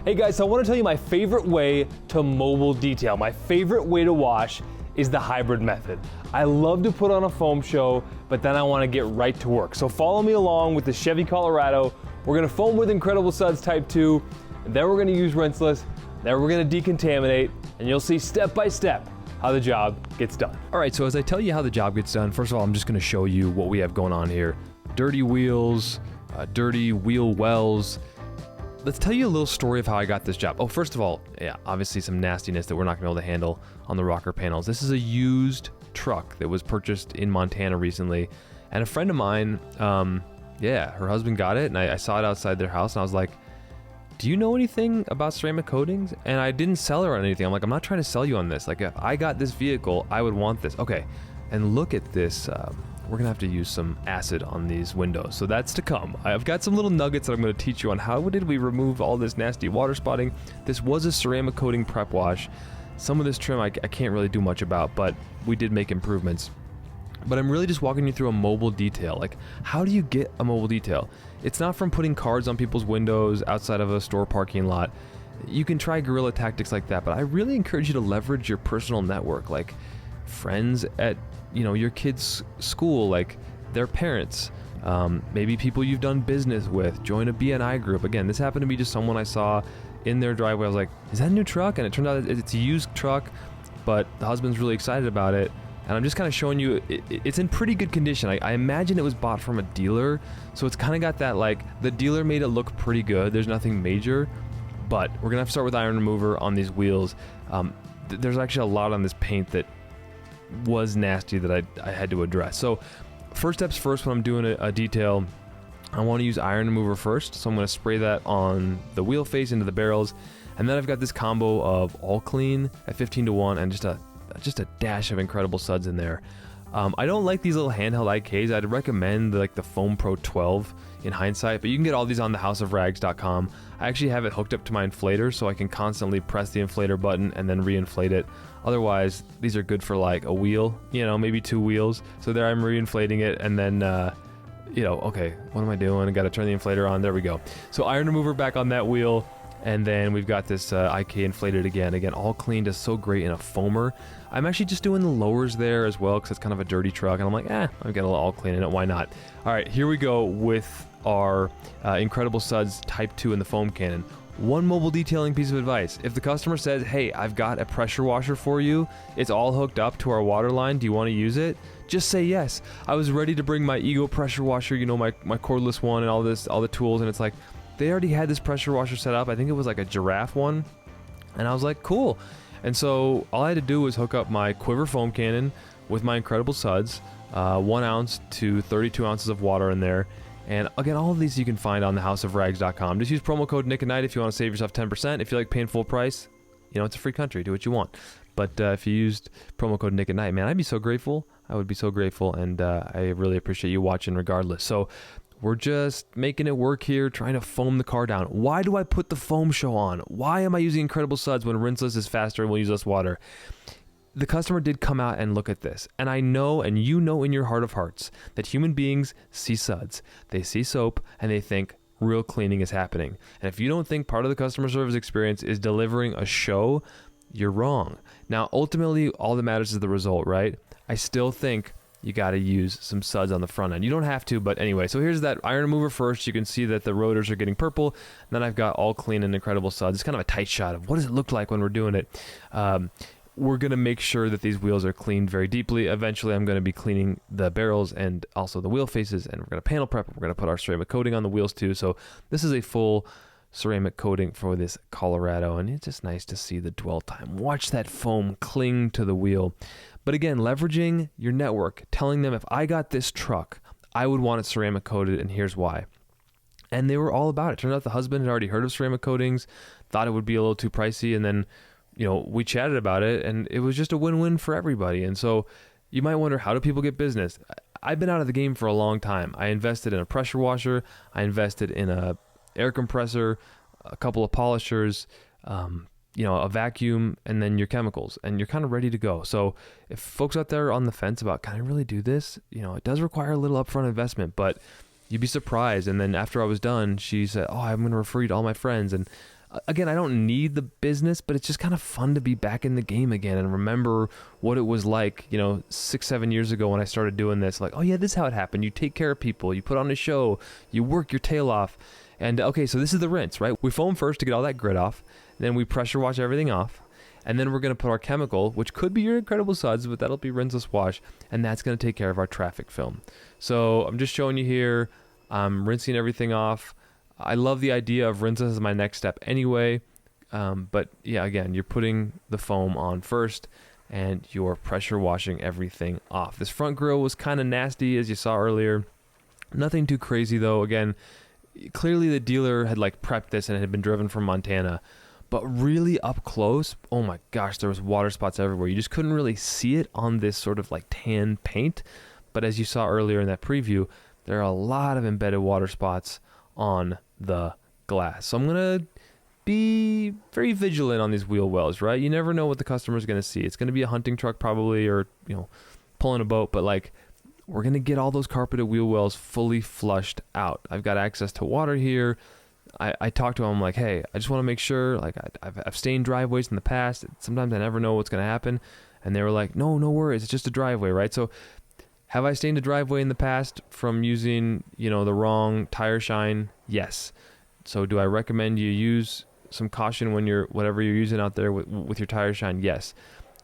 Hey guys, so I want to tell you my favorite way to mobile detail. My favorite way to wash is the hybrid method. I love to put on a foam show, but then I want to get right to work. So follow me along with the Chevy Colorado. We're going to foam with Incredible Suds Type 2, and then we're going to use Rinseless, then we're going to decontaminate, and you'll see step by step how the job gets done. All right, so as I tell you how the job gets done, first of all, I'm just going to show you what we have going on here. Dirty wheels, dirty wheel wells. Let's tell you a little story of how I got this job. Oh, first of all, yeah, obviously some nastiness that we're not gonna be able to handle on the rocker panels. This is a used truck that was purchased in Montana recently. And a friend of mine, her husband got it, and I saw it outside their house, and I was like, do you know anything about ceramic coatings? And I didn't sell her on anything. I'm like, I'm not trying to sell you on this. Like, if I got this vehicle, I would want this. Okay, and look at this. We're gonna have to use some acid on these windows, so that's to come. I've got some little nuggets that I'm gonna teach you on how did we remove all this nasty water spotting. This was a ceramic coating prep wash. Some of this trim I can't really do much about, but we did make improvements. But I'm really just walking you through a mobile detail. Like, how do you get a mobile detail? It's not from putting cards on people's windows outside of a store parking lot. You can try guerrilla tactics like that, but I really encourage you to leverage your personal network, like friends at your kids' school, like their parents, maybe people you've done business with. Join a BNI group. Again, this happened to be just someone I saw in their driveway. I was like, is that a new truck? And it turned out it's a used truck, but the husband's really excited about it. And I'm just kind of showing you, it's in pretty good condition. I imagine it was bought from a dealer, so it's kind of got that, like, the dealer made it look pretty good. There's nothing major, but we're gonna have to start with iron remover on these wheels. There's actually a lot on this paint that was nasty that I had to address. So first steps first, when I'm doing a detail, I want to use iron remover first. So I'm going to spray that on the wheel face into the barrels, and then I've got this combo of all clean at 15:1 and just a dash of Incredible Suds in there. I don't like these little handheld IKs. I'd recommend the Foam Pro 12 in hindsight, but you can get all these on thehouseofrags.com. I actually have it hooked up to my inflator, so I can constantly press the inflator button and then reinflate it. Otherwise, these are good for like a wheel, maybe 2 wheels. So there I'm reinflating it, and then, okay, what am I doing? I got to turn the inflator on. There we go. So iron remover back on that wheel. And then we've got this IK inflated again. Again, all cleaned is so great in a foamer. I'm actually just doing the lowers there as well because it's kind of a dirty truck. And I'm like, I'm getting a little all clean in it. Why not? All right, here we go with our Incredible Suds Type 2 in the foam cannon. One mobile detailing piece of advice. If the customer says, hey, I've got a pressure washer for you, it's all hooked up to our water line, do you want to use it? Just say yes. I was ready to bring my Ego pressure washer, my cordless one and all the tools, and it's like, they already had this pressure washer set up. I think it was like a giraffe one. And I was like, cool. And so all I had to do was hook up my Quiver foam cannon with my Incredible Suds, 1 ounce to 32 ounces of water in there. And again, all of these you can find on thehouseofrags.com. Just use promo code Nick and Night if you want to save yourself 10%. If you like paying full price, it's a free country. Do what you want. But if you used promo code Nick and Night, man, I'd be so grateful. I would be so grateful. And I really appreciate you watching regardless. So we're just making it work here, trying to foam the car down. Why do I put the foam show on? Why am I using Incredible Suds when Rinseless is faster and we'll use less water? The customer did come out and look at this. And I know, and you know in your heart of hearts, that human beings see suds. They see soap, and they think real cleaning is happening. And if you don't think part of the customer service experience is delivering a show, you're wrong. Now, ultimately, all that matters is the result, right? I still think you got to use some suds on the front end. You don't have to, but anyway. So here's that iron remover first. You can see that the rotors are getting purple. And then I've got all clean and Incredible Suds. It's kind of a tight shot of what does it look like when we're doing it. We're going to make sure that these wheels are cleaned very deeply. Eventually, I'm going to be cleaning the barrels and also the wheel faces, and we're going to panel prep. We're going to put our ceramic coating on the wheels too. So this is a full ceramic coating for this Colorado, and it's just nice to see the dwell time. Watch that foam cling to the wheel. But again, leveraging your network, telling them if I got this truck, I would want it ceramic coated, and here's why. And they were all about it. Turned out the husband had already heard of ceramic coatings, thought it would be a little too pricey, and then we chatted about it, and it was just a win-win for everybody. And so you might wonder, how do people get business? I've been out of the game for a long time. I invested in a pressure washer, I invested in a air compressor, a couple of polishers, a vacuum, and then your chemicals, and you're kind of ready to go. So if folks out there are on the fence about, can I really do this? It does require a little upfront investment, but you'd be surprised. And then after I was done, she said, I'm going to refer you to all my friends. And Again, I don't need the business, but it's just kind of fun to be back in the game again and remember what it was like, you know, 6-7 years ago when I started doing this. Like, oh yeah, this is how it happened. You take care of people, you put on a show, you work your tail off. And okay, so this is the rinse, right? We foam first to get all that grit off, then we pressure wash everything off, and then we're going to put our chemical, which could be your Incredible Suds, but that'll be rinseless wash, and that's going to take care of our traffic film. So I'm just showing you here, I'm rinsing everything off. I love the idea of rinseless as my next step anyway, but yeah, again, you're putting the foam on first, and you're pressure washing everything off. This front grill was kind of nasty, as you saw earlier. Nothing too crazy though. Again, clearly the dealer had like prepped this and it had been driven from Montana, but really up close, oh my gosh, there was water spots everywhere. You just couldn't really see it on this sort of like tan paint, but as you saw earlier in that preview, there are a lot of embedded water spots on the glass. So I'm gonna be very vigilant on these wheel wells, right? You never know what the customer's gonna see. It's gonna be a hunting truck probably, or you know, pulling a boat, but like, we're going to get all those carpeted wheel wells fully flushed out. I've got access to water here. I talked to them like, hey, I just want to make sure, like I've stained driveways in the past. Sometimes I never know what's going to happen. And they were like, no worries. It's just a driveway, right? So have I stained a driveway in the past from using, you know, the wrong tire shine? Yes. So do I recommend you use some caution when whatever you're using out there with your tire shine? Yes.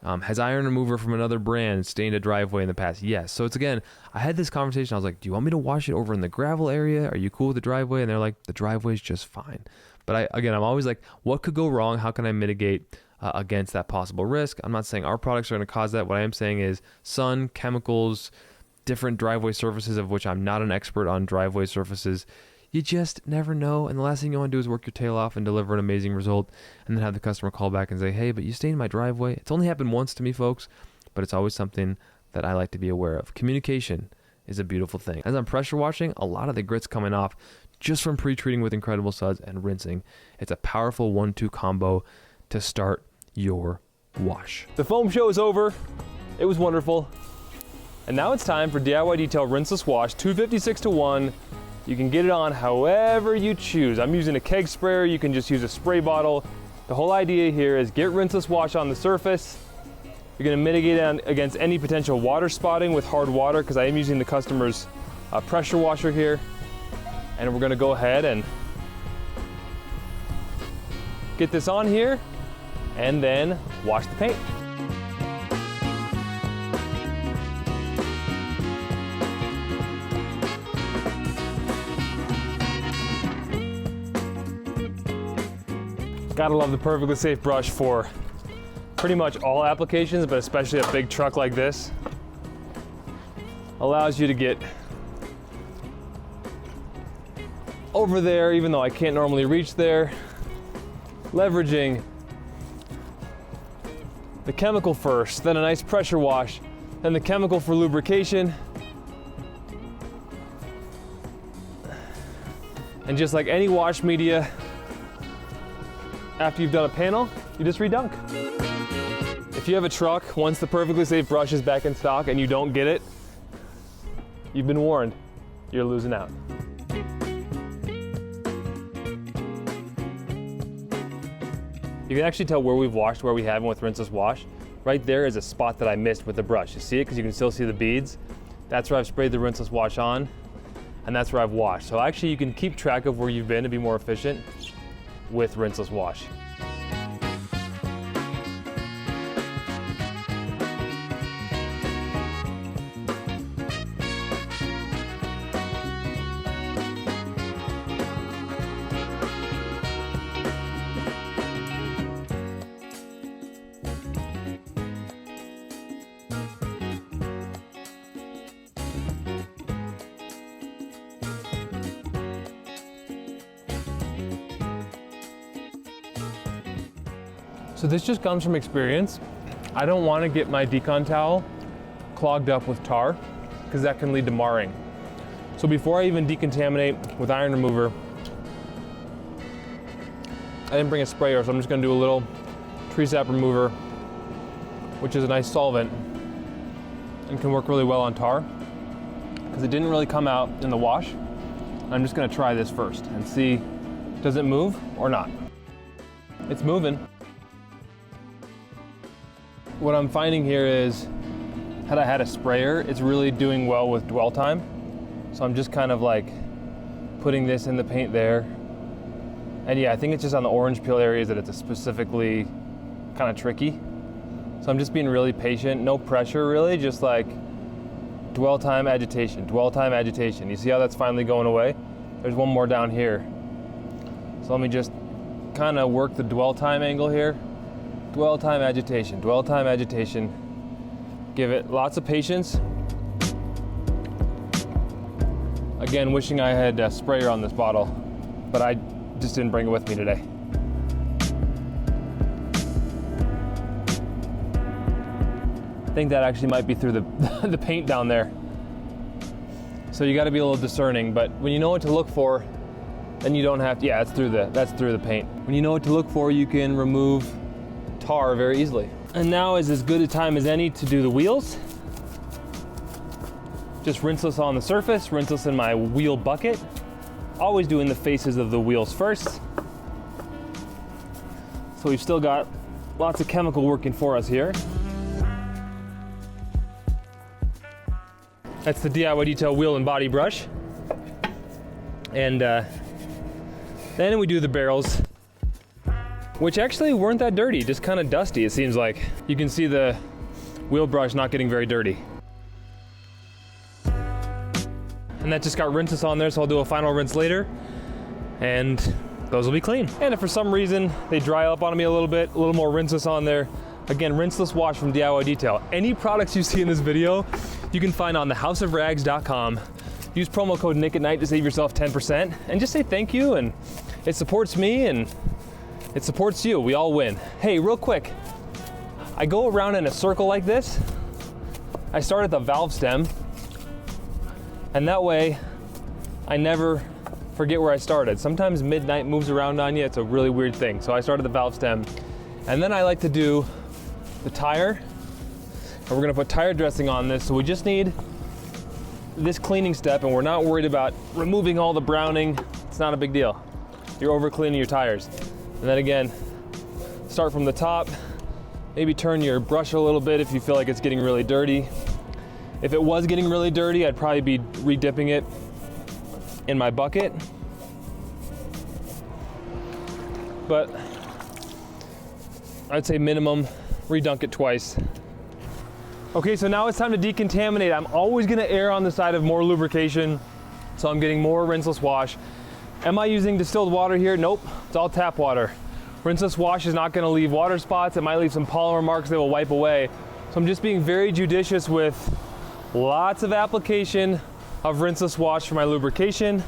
Has iron remover from another brand stained a driveway in the past? Yes. So it's again, I had this conversation. I was like, do you want me to wash it over in the gravel area? Are you cool with the driveway? And they're like, the driveway's just fine. But I'm always like, what could go wrong? How can I mitigate against that possible risk? I'm not saying our products are going to cause that. What I am saying is sun, chemicals, different driveway surfaces, of which I'm not an expert on driveway surfaces. You just never know, and the last thing you want to do is work your tail off and deliver an amazing result and then have the customer call back and say, hey, but you stained my driveway. It's only happened once to me, folks, but it's always something that I like to be aware of. Communication is a beautiful thing. As I'm pressure washing, a lot of the grit's coming off just from pre-treating with Incredible Suds and rinsing. It's a powerful 1-2 combo to start your wash. The foam show is over. It was wonderful. And now it's time for DIY Detail Rinseless Wash 256-1. You can get it on however you choose. I'm using a keg sprayer. You can just use a spray bottle. The whole idea here is get rinseless wash on the surface. You're gonna mitigate it against any potential water spotting with hard water, because I am using the customer's pressure washer here. And we're gonna go ahead and get this on here and then wash the paint. Gotta love the Perfectly Safe brush for pretty much all applications, but especially a big truck like this. Allows you to get over there, even though I can't normally reach there. Leveraging the chemical first, then a nice pressure wash, then the chemical for lubrication. And just like any wash media, after you've done a panel, you just redunk. If you have a truck, once the Perfectly Safe brush is back in stock and you don't get it, you've been warned, you're losing out. You can actually tell where we've washed, where we haven't with Rinseless Wash. Right there is a spot that I missed with the brush. You see it because you can still see the beads. That's where I've sprayed the Rinseless Wash on, and that's where I've washed. So actually you can keep track of where you've been to be more efficient with Rinseless Wash. So this just comes from experience. I don't want to get my decon towel clogged up with tar, because that can lead to marring. So before I even decontaminate with iron remover, I didn't bring a sprayer, so I'm just going to do a little tree sap remover, which is a nice solvent and can work really well on tar, because it didn't really come out in the wash. I'm just going to try this first and see, does it move or not? It's moving. What I'm finding here is, had I had a sprayer, it's really doing well with dwell time. So I'm just kind of like putting this in the paint there. And yeah, I think it's just on the orange peel areas that it's specifically kind of tricky. So I'm just being really patient, no pressure really, just like dwell time, agitation, dwell time, agitation. You see how that's finally going away? There's one more down here. So let me just kind of work the dwell time angle here. Dwell time, agitation, dwell time, agitation. Give it lots of patience. Again, wishing I had a sprayer on this bottle, but I just didn't bring it with me today. I think that actually might be through the, the paint down there. So you gotta be a little discerning, but when you know what to look for, then you don't have to, yeah, that's through the paint. When you know what to look for, you can remove tar very easily. And now is as good a time as any to do the wheels. Just rinseless on the surface, rinseless in my wheel bucket. Always doing the faces of the wheels first. So we've still got lots of chemical working for us here. That's the DIY Detail wheel and body brush. And then we do the barrels, which actually weren't that dirty, just kind of dusty it seems like. You can see the wheel brush not getting very dirty. And that just got rinseless on there, so I'll do a final rinse later, and those will be clean. And if for some reason they dry up on me a little bit, a little more rinseless on there, again, rinseless wash from DIY Detail. Any products you see in this video, you can find on thehouseofrags.com. Use promo code Nick at Night to save yourself 10%, and just say thank you, and it supports me and it supports you. We all win. Hey, real quick, I go around in a circle like this. I start at the valve stem, and that way I never forget where I started. Sometimes midnight moves around on you. It's a really weird thing. So I started the valve stem, and then I like to do the tire, and we're gonna put tire dressing on this. So we just need this cleaning step, and we're not worried about removing all the browning. It's not a big deal. You're over cleaning your tires. And then again, start from the top, maybe turn your brush a little bit if you feel like it's getting really dirty. If it was getting really dirty, I'd probably be re-dipping it in my bucket. But I'd say minimum, re-dunk it twice. Okay, so now it's time to decontaminate. I'm always gonna err on the side of more lubrication, so I'm getting more rinseless wash. Am I using distilled water here? Nope, it's all tap water. Rinseless wash is not gonna leave water spots. It might leave some polymer marks that will wipe away. So I'm just being very judicious with lots of application of rinseless wash for my lubrication.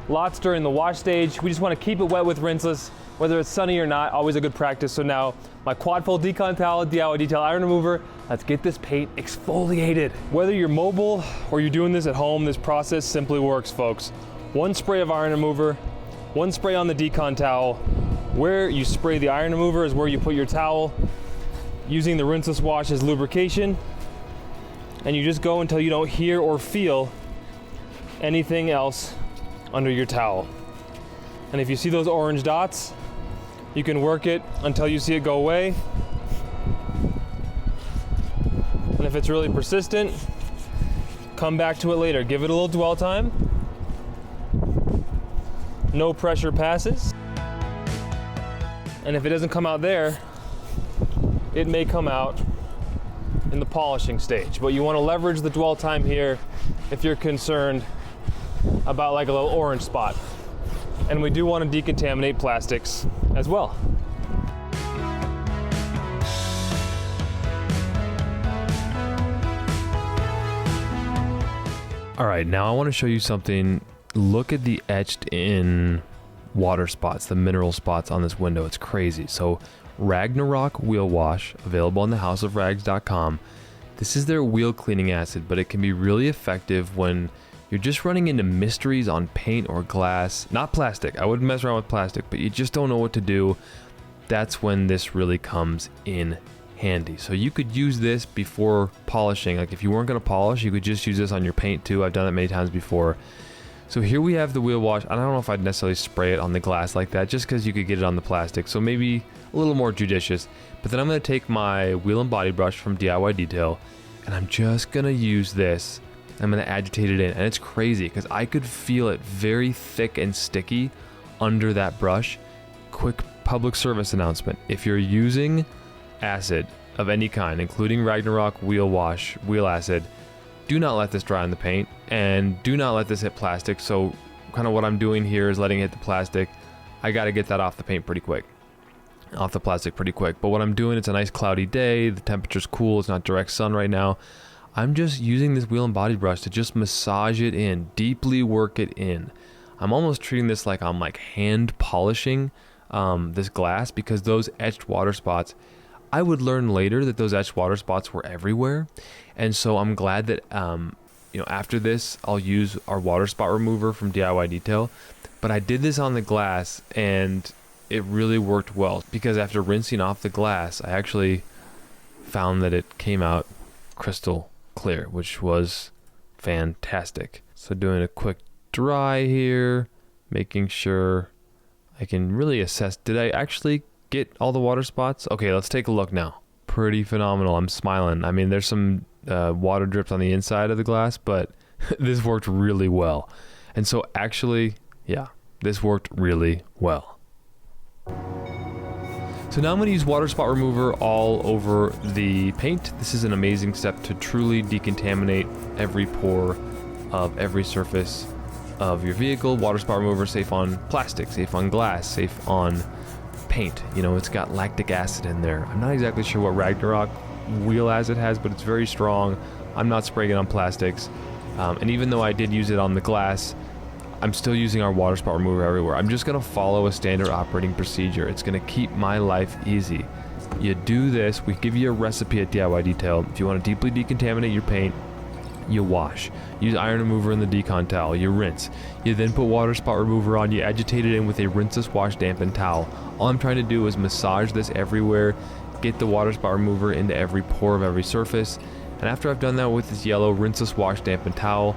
Lots during the wash stage. We just wanna keep it wet with rinseless, whether it's sunny or not, always a good practice. So now my quad fold decon towel, DIY Detail iron remover, let's get this paint exfoliated. Whether you're mobile or you're doing this at home, this process simply works, folks. One spray of iron remover, one spray on the decon towel. Where you spray the iron remover is where you put your towel, using the rinseless wash as lubrication, and you just go until you don't hear or feel anything else under your towel. And if you see those orange dots, you can work it until you see it go away. And if it's really persistent, come back to it later. Give it a little dwell time. No pressure passes. And if it doesn't come out there, it may come out in the polishing stage. But you want to leverage the dwell time here if you're concerned about like a little orange spot. And we do want to decontaminate plastics as well. All right, now I want to show you something. Look at the etched in water spots, the mineral spots on this window. It's crazy. So Ragnarok wheel wash, available on thehouseofrags.com. This is their wheel cleaning acid, but it can be really effective when you're just running into mysteries on paint or glass. Not plastic. I wouldn't mess around with plastic, but you just don't know what to do. That's when this really comes in handy. So you could use this before polishing. Like if you weren't going to polish, you could just use this on your paint too. I've done it many times before. So here we have the wheel wash. I don't know if I'd necessarily spray it on the glass like that, just because you could get it on the plastic. So maybe a little more judicious. But then I'm going to take my wheel and body brush from DIY Detail, and I'm just going to use this. I'm going to agitate it in. And it's crazy because I could feel it very thick and sticky under that brush. Quick public service announcement. If you're using acid of any kind, including Ragnarok wheel wash, wheel acid, do not let this dry on the paint, and do not let this hit plastic. So kind of what I'm doing here is letting it hit the plastic. I got to get that off the paint pretty quick, off the plastic pretty quick. But what I'm doing, it's a nice cloudy day, the temperature's cool, it's not direct sun right now. I'm just using this wheel and body brush to just massage it in, deeply work it in. I'm almost treating this like I'm like hand polishing this glass, because those etched water spots, I would learn later that those etched water spots were everywhere. And so I'm glad that, you know, after this, I'll use our water spot remover from DIY Detail. But I did this on the glass, and it really worked well, because after rinsing off the glass, I actually found that it came out crystal clear, which was fantastic. So doing a quick dry here, making sure I can really assess, did I actually get all the water spots? Okay, let's take a look now. Pretty phenomenal. I'm smiling. I mean, there's some water drips on the inside of the glass, but this worked really well. And so actually, yeah, this worked really well. So now I'm going to use water spot remover all over the paint. This is an amazing step to truly decontaminate every pore of every surface of your vehicle. Water spot remover, safe on plastic, safe on glass, safe on paint. You know, it's got lactic acid in there. I'm not exactly sure what Ragnarok wheel acid has, but it's very strong. I'm not spraying it on plastics. And even though I did use it on the glass, I'm still using our water spot remover everywhere. I'm just gonna follow a standard operating procedure. It's gonna keep my life easy. You do this, we give you a recipe at DIY Detail. If you wanna deeply decontaminate your paint, you wash. Use iron remover in the decon towel. You rinse. You then put water spot remover on. You agitate it in with a rinseless wash dampened towel. All I'm trying to do is massage this everywhere, get the water spot remover into every pore of every surface. And after I've done that with this yellow rinseless wash dampened towel,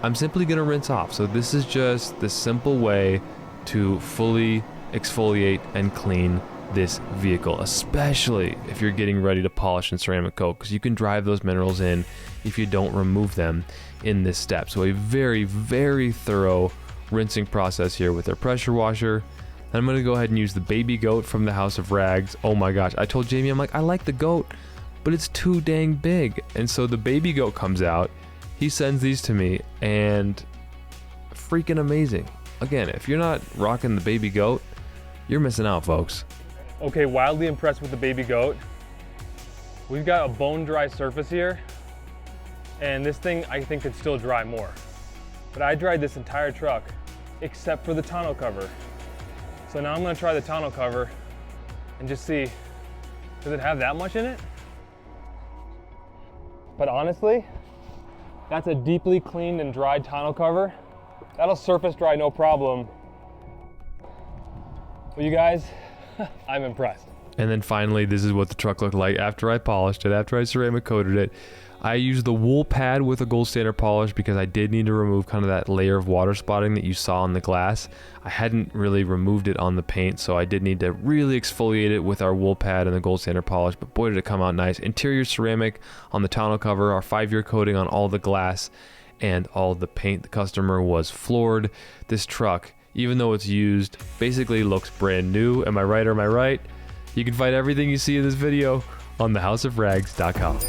I'm simply going to rinse off. So this is just the simple way to fully exfoliate and clean this vehicle, especially if you're getting ready to polish and ceramic coat, because you can drive those minerals in if you don't remove them in this step. So a very, very thorough rinsing process here with our pressure washer. And I'm going to go ahead and use the baby goat from the House of Rags. Oh my gosh, I told Jamie, I'm like, I like the goat, but it's too dang big. And so the baby goat comes out, he sends these to me, and freaking amazing. Again, if you're not rocking the baby goat, you're missing out, folks. Okay, wildly impressed with the baby goat. We've got a bone dry surface here, and this thing I think could still dry more. But I dried this entire truck except for the tonneau cover. So now I'm gonna try the tonneau cover and just see, does it have that much in it? But honestly, that's a deeply cleaned and dried tonneau cover. That'll surface dry no problem. Well, you guys, I'm impressed. And then finally, this is what the truck looked like after I polished it, after I ceramic coated it. I used the wool pad with a gold standard polish because I did need to remove kind of that layer of water spotting that you saw on the glass. I hadn't really removed it on the paint, so I did need to really exfoliate it with our wool pad and the gold standard polish, but boy did it come out nice. Interior ceramic on the tonneau cover, our 5-year coating on all the glass and all the paint. The customer was floored. This truck, even though it's used, basically looks brand new. Am I right or am I right? You can find everything you see in this video on thehouseofrags.com.